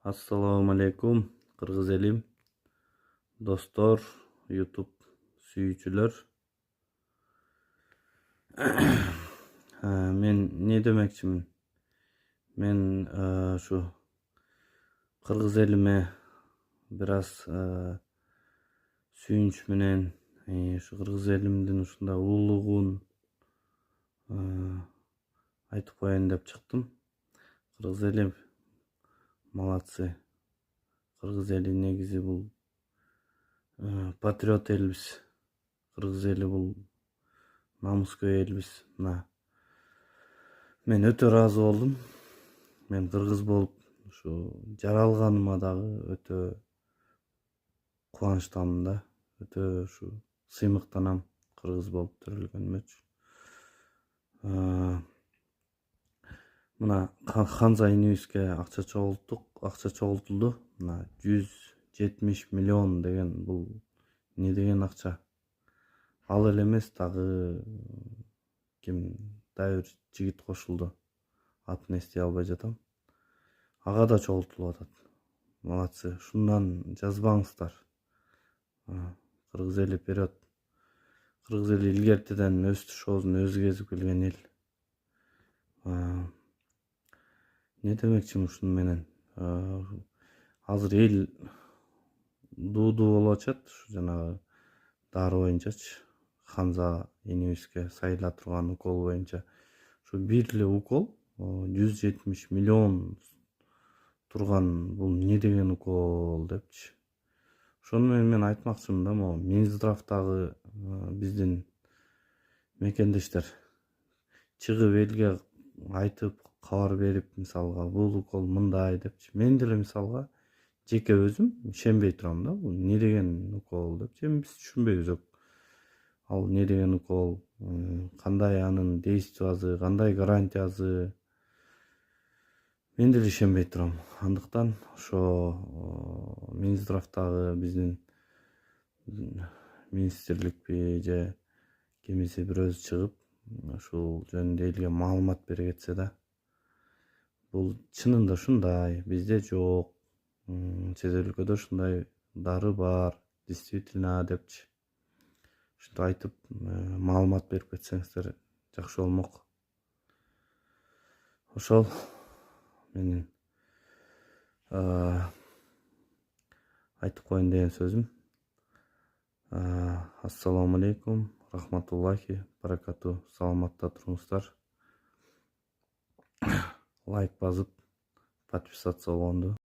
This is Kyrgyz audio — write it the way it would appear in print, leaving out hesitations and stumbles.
Assalamu alaikum, Kırgız elim, dostlar, YouTube sүйүүчүлөр. Men ne demekçimin? Men şu Kırgız elime biraz sүйүнүч менен şu Kırgız elimdin ушундай улуулугун айтып коеюн деп чыктым. Кыргыз эли молодцы. Кыргыз эли негизи бул патриот элбиз. Кыргыз эли бул намыскөй элбиз. Мен өтө ыраазы болдум. Мен кыргыз болуп ушу жаралганыма дагы өтө кубанычтамын да. Өтө ушу сыймыктанам кыргыз болуп төрөлгөнүмөчү. Мына Ханза инибизге акча чогултулду. Мына 170 миллион деген бул не деген акча? Ал эле эмес, дагы ким дайыр жигит кошулду. Атын эстей албай жатам. Ага да чогултулуп атат. Молодцы. Шундан жазбаңыздар. Кыргыз эли вперед. Кыргыз эли илгертеден өз тушоозун өзү кезип келген эл. Не демекчимин ушуну менен? Азыр эл дуу болуп атышат, жанагы дары боюнчачы. Ханза инибизге сайыла турган укол боюнча. Şu bir эле укол 170 миллион турган бул не деген укол депчи. Ошону менен мен айтмакчымын да, могу Минздравдагы биздин мекендештер чыгып элге айтып, кабар берип, мисалга бул укол мындай депчи. Мен деле мисалга жеке өзүм ишенбей турам да, бул не деген укол депчи. Биз түшүнбөйбүз. Ал не деген укол, кандай анын действиясы, кандай гарантиясы. Мен деле ишенбей турам. Андыктан ошо Минздравдагы биздин министрликпи же кимиси бирөөсү чыгып, ушул жөнүндө элге маалымат бере кетсе да. Бул чынында ушундай, бизде жок. Чет өлкөдө ушундай дары бар, действительно депчи. Ушинтип айтып, маалымат берип кетсеңиздер жакшы болмок. Ошол менин айтып коеюн деген сөзүм. Ассаламу алейкум, рахматуллахи, баракату. Саламатта туруңуздар. Лайк басып, подписаться болгонду